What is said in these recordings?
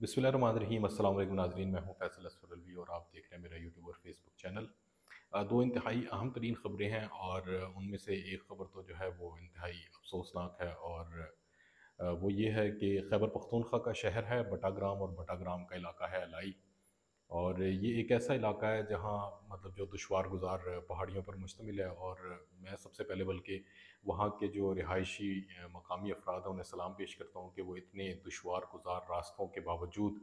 बिस्मिल्लाहिर्रहमानिर्रहीम। अस्सलाम वालेकुम नाज़रीन, मैं हूं फैसल असफर अलवी और आप देख रहे हैं मेरा यूट्यूब और फेसबुक चैनल। दो इंतहाई अहम तरीन ख़बरें हैं और उनमें से एक ख़बर तो जो है वो इंतहाई अफसोसनाक है और वो ये है कि खैबर पख्तूनख्वा का शहर है बटाग्राम और बटाग्राम का इलाका है अलाई। और ये एक ऐसा इलाका है जहाँ मतलब जो दुशवार गुज़ार पहाड़ियों पर मुश्तमिल है। और मैं सबसे पहले बल्कि वहाँ के जो रिहायशी मकामी अफराद हैं उन्हें सलाम पेश करता हूँ कि वो इतने दुशवार गुज़ार रास्तों के बावजूद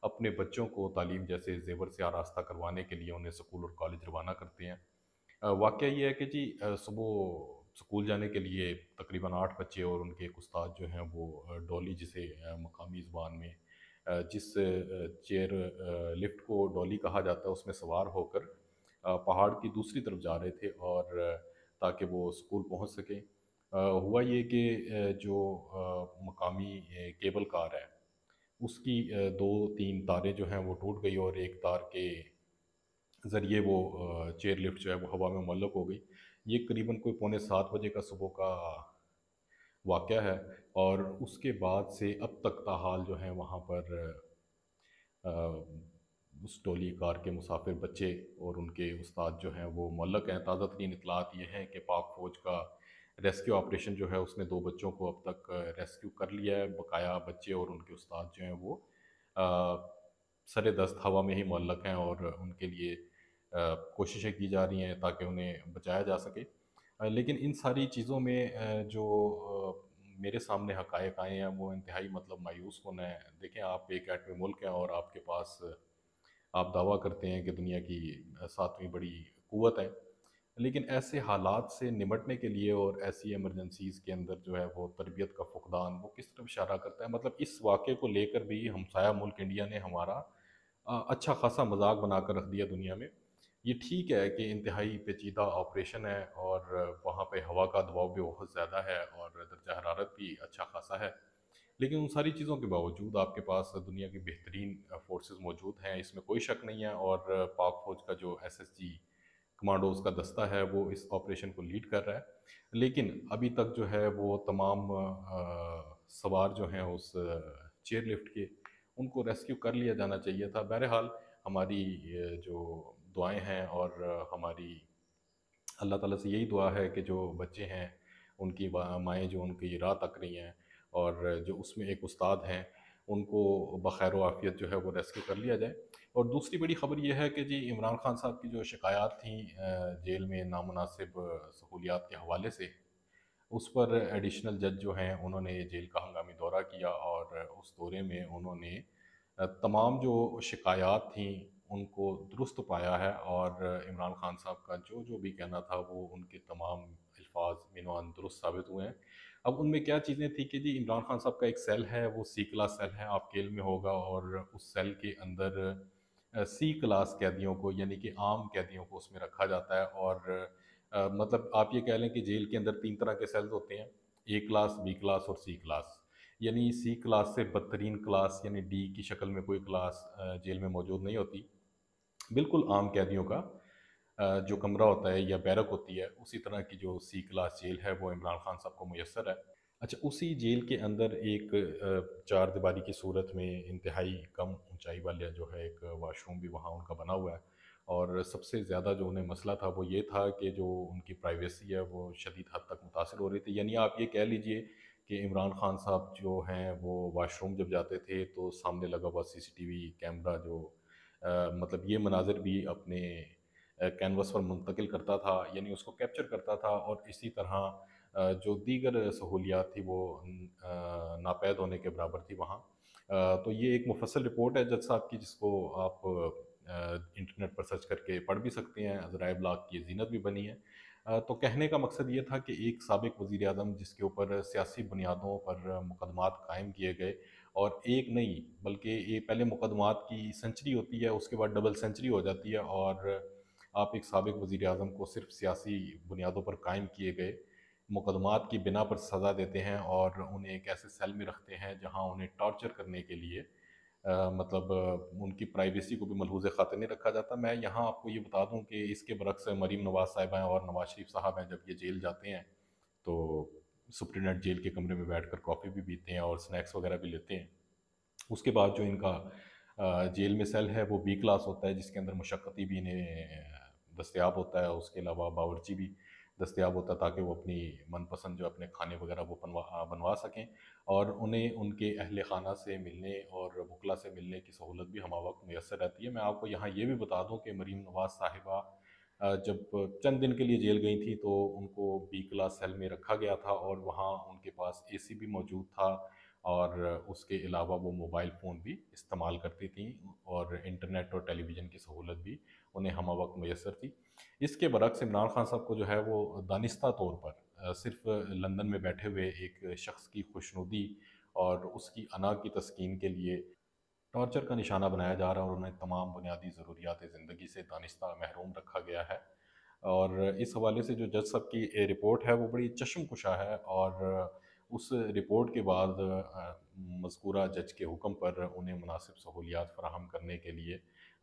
अपने बच्चों को तालीम जैसे ज़ेवर से आरास्ता करवाने के लिए उन्हें स्कूल और कॉलेज रवाना करते हैं। वाक़या ये है कि जी सुबह स्कूल जाने के लिए तकरीबन 8 बच्चे और उनके एक उस्ताद जो हैं वो डॉली जिसे मकामी ज़ुबान में जिस चेयर लिफ्ट को डॉली कहा जाता है उसमें सवार होकर पहाड़ की दूसरी तरफ जा रहे थे और ताकि वो स्कूल पहुंच सकें। हुआ ये कि जो मकामी केबल कार है उसकी 2-3 तारें जो हैं वो टूट गई और एक तार के ज़रिए वो चेयर लिफ्ट जो है वो हवा में मुअल्लक़ हो गई। ये करीबन कोई पौने 7 बजे का सुबह का वाक़या है। और उसके बाद से अब तक ताहाल जो है वहाँ पर अ, उस टोली कार के मुसाफिर बच्चे और उनके उस्ताद जो हैं वो मुअल्लक़ हैं। ताज़ा तरीन इत्तलात ये हैं कि पाक फ़ौज का रेस्क्यू ऑपरेशन जो है उसने 2 बच्चों को अब तक रेस्क्यू कर लिया है। बकाया बच्चे और उनके उस्ताद जो हैं वो सरे दस्त हवा में ही मुअल्लक़ हैं और उनके लिए कोशिशें की जा रही हैं ताकि उन्हें बचाया जा सके। लेकिन इन सारी चीज़ों में जो मेरे सामने हक़ाइक़ आए हैं वो इंतहाई मतलब मायूस कुन है। देखें, आप एक एटमी मुल्क हैं और आपके पास आप दावा करते हैं कि दुनिया की 7वीं बड़ी क़ुव्वत है। लेकिन ऐसे हालात से निपटने के लिए और ऐसी इमरजेंसीज़ के अंदर जो है वो तरबियत का फ़ुक़दान वो किस तरफ इशारा करता है। मतलब इस वाक़े को लेकर भी हमसाया मुल्क इंडिया ने हमारा अच्छा ख़ासा मज़ाक बनाकर रख दिया दुनिया में। ये ठीक है कि इंतहाई पेचीदा ऑपरेशन है और वहाँ पे हवा का दबाव भी बहुत ज़्यादा है और दर्जा हरारत भी अच्छा ख़ासा है। लेकिन उन सारी चीज़ों के बावजूद आपके पास दुनिया की बेहतरीन फ़ोर्सेस मौजूद हैं, इसमें कोई शक नहीं है। और पाक फ़ौज का जो एसएसजी कमांडोज़ का दस्ता है वो इस ऑपरेशन को लीड कर रहा है। लेकिन अभी तक जो है वो तमाम सवार जो हैं उस चेयर लिफ्ट के उनको रेस्क्यू कर लिया जाना चाहिए था। बहरहाल हमारी जो दुआएँ हैं और हमारी अल्लाह ताला से यही दुआ है कि जो बच्चे हैं उनकी माएँ जो उनकी राह तक रही हैं और जो उसमें एक उस्ताद हैं उनको बख़ैर आफ़ियत जो है वो रेस्क्यू कर लिया जाए। और दूसरी बड़ी ख़बर ये है कि जी इमरान ख़ान साहब की जो शिकायत थी जेल में नामुनासिब सहूलियात के हवाले से, उस पर एडिशनल जज जो हैं उन्होंने जेल का हंगामी दौरा किया और उस दौरे में उन्होंने तमाम जो शिकायत थी उनको दुरुस्त पाया है। और इमरान ख़ान साहब का जो भी कहना था वो उनके तमाम अल्फाज मीनवान दुरुस्त साबित हुए हैं। अब उनमें क्या चीज़ें थी कि जी इमरान ख़ान साहब का एक सेल है वो सी क्लास सेल है, आपके इल्म में होगा। और उस सेल के अंदर सी क्लास कैदियों को यानी कि आम कैदियों को उसमें रखा जाता है। और मतलब आप ये कह लें कि जेल के अंदर 3 तरह के सेल्स होते हैं, ए क्लास, बी क्लास और सी क्लास। यानी सी क्लास से बदतरीन क्लास यानी डी की शक्ल में कोई क्लास जेल में मौजूद नहीं होती। बिल्कुल आम कैदियों का जो कमरा होता है या बैरक होती है उसी तरह की जो सी क्लास जेल है वो इमरान खान साहब को मुयस्सर है। अच्छा, उसी जेल के अंदर एक चार दीवारी की सूरत में इंतहाई कम ऊंचाई वाला जो है एक वाशरूम भी वहाँ उनका बना हुआ है। और सबसे ज़्यादा जो उन्हें मसला था वो ये था कि जो उनकी प्राइवेसी है वो शदीद हद तक मुतासर हो रही थी। यानी आप ये कह लीजिए कि इमरान खान साहब जो हैं वो वाशरूम जब जाते थे तो सामने लगा हुआ सीसीटीवी कैमरा जो मतलब ये मनाजिर भी अपने कैनवस पर मुंतकिल करता था, यानी उसको कैप्चर करता था। और इसी तरह जो दीगर सहूलियात थी वो नापैद होने के बराबर थी वहाँ। तो ये एक मुफस्सल रिपोर्ट है जज साहब की जिसको आप इंटरनेट पर सर्च करके पढ़ भी सकते हैं। ज़राए इब्लाग की ज़ीनत भी बनी है। तो कहने का मकसद ये था कि एक साबिक वज़ीर आज़म जिसके ऊपर सियासी बुनियादों पर मुकदमात कायम किए गए, और एक नहीं बल्कि ये पहले मुकदमात की सेंचुरी होती है उसके बाद डबल सेंचुरी हो जाती है। और आप एक साबिक वज़ीर आज़म को सिर्फ सियासी बुनियादों पर कायम किए गए मुकदमात की बिना पर सज़ा देते हैं और उन्हें एक ऐसे सेल में रखते हैं जहाँ उन्हें टॉर्चर करने के लिए मतलब उनकी प्राइवेसी को भी मलहूज़ ख़ातिर नहीं रखा जाता। मैं यहाँ आपको ये बता दूँ कि इसके बरक्स मरीम नवाज़ साहिबा हैं और नवाज़ शरीफ साहब हैं, जब ये जेल जाते हैं तो सुप्रीटेंडेंट जेल के कमरे में बैठकर कॉफ़ी भी पीते हैं और स्नैक्स वगैरह भी लेते हैं। उसके बाद जो इनका जेल में सेल है वो बी क्लास होता है, जिसके अंदर मुशक्क़ती भी इन्हें दस्तयाब होता है। उसके अलावा बावर्ची भी दस्तयाब होता है, ताकि वो अपनी मनपसंद जो अपने खाने वगैरह वो बनवा सकें। और उन्हें उनके अहल खाना से मिलने और वकला से मिलने की सहूलत भी हमा वक्त मैसर रहती है। मैं आपको यहाँ ये भी बता दूँ कि मरीम नवाज़ साहिबा जब चंद दिन के लिए जेल गई थी, तो उनको बी क्लास सेल में रखा गया था, और वहाँ उनके पास एसी भी मौजूद था, और उसके अलावा वो मोबाइल फ़ोन भी इस्तेमाल करती थीं, और इंटरनेट और टेलीविज़न की सहूलत भी उन्हें हमा वक्त मैसर थी। इसके बरक्स इमरान खान साहब को जो है वो दानिस्ता तौर पर सिर्फ़ लंदन में बैठे हुए एक शख्स की खुशनुदी और उसकी अना की तस्कीन के लिए टॉर्चर का निशाना बनाया जा रहा है, और उन्हें तमाम बुनियादी ज़रूरियात ज़िंदगी से दानिस्ता महरूम रखा गया है। और इस हवाले से जो जज साहब की रिपोर्ट है वो बड़ी चश्मकुशा है, और उस रिपोर्ट के बाद मज़कूरा जज के हुक्म पर उन्हें मुनासिब सहूलियात फ़राहम करने के लिए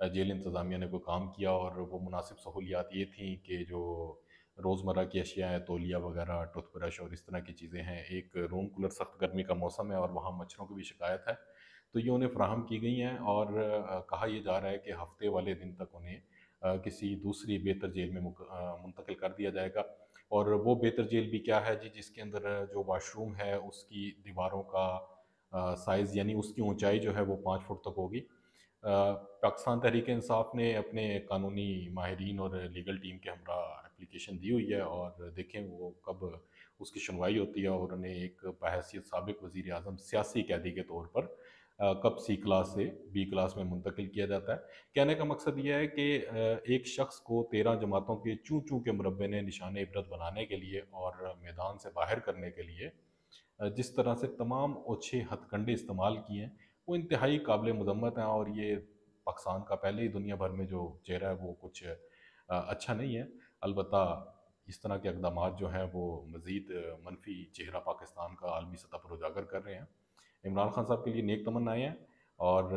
जेल इंतज़ामिया ने कोई काम किया। और वो मुनासिब सहूलियात ये थी कि जो रोज़मर्रा की अशिया हैं, तौलिया वगैरह, टूथब्रश और इस तरह की चीज़ें हैं। एक रूम कूलर, सख्त गर्मी का मौसम है और वहाँ मच्छरों की भी शिकायत है, तो ये उन्हें फ़राहम की गई हैं। और कहा यह जा रहा है कि हफ़्ते वाले दिन तक उन्हें किसी दूसरी बेहतर जेल में मुंतकिल कर दिया जाएगा। और वो बेहतर जेल भी क्या है जी, जिसके अंदर जो वाशरूम है उसकी दीवारों का साइज़, यानी उसकी ऊंचाई जो है वो 5 फुट तक होगी। पाकिस्तान तहरीक इंसाफ ने अपने कानूनी माहिरीन और लीगल टीम के हमरा एप्लीकेशन दी हुई है, और देखें वो कब उसकी सुनवाई होती है, और उन्हें एक बहैसियत साबिक वज़ीर आज़म सियासी कैदी के तौर पर कब सी क्लास से बी क्लास में मुंतकिल किया जाता है। कहने का मकसद ये है कि एक शख्स को 13 जमातों के चूँ चूँ के मुरब्बे ने निशान इबरत बनाने के लिए और मैदान से बाहर करने के लिए जिस तरह से तमाम ओछे हथकंडे इस्तेमाल किए हैं, वो इंतहाई काबिल मज़म्मत हैं। और ये पाकिस्तान का पहले ही दुनिया भर में जो चेहरा है वो कुछ अच्छा नहीं है। अलबत्ता इस तरह के इक़दामात जो हैं वो मज़ीद मनफ़ी चेहरा पाकिस्तान का आलमी सतह पर उजागर कर रहे हैं। इमरान खान साहब के लिए नेक तमन्नाएँ हैं, और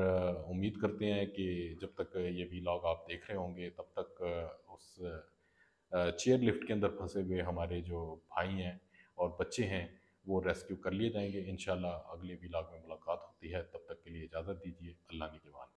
उम्मीद करते हैं कि जब तक ये व्लॉग आप देख रहे होंगे तब तक उस चेयर लिफ्ट के अंदर फंसे हुए हमारे जो भाई हैं और बच्चे हैं वो रेस्क्यू कर लिए जाएंगे। इंशाल्लाह अगले व्लॉग में मुलाकात होती है, तब तक के लिए इजाज़त दीजिए। अल्लाह निगहबान।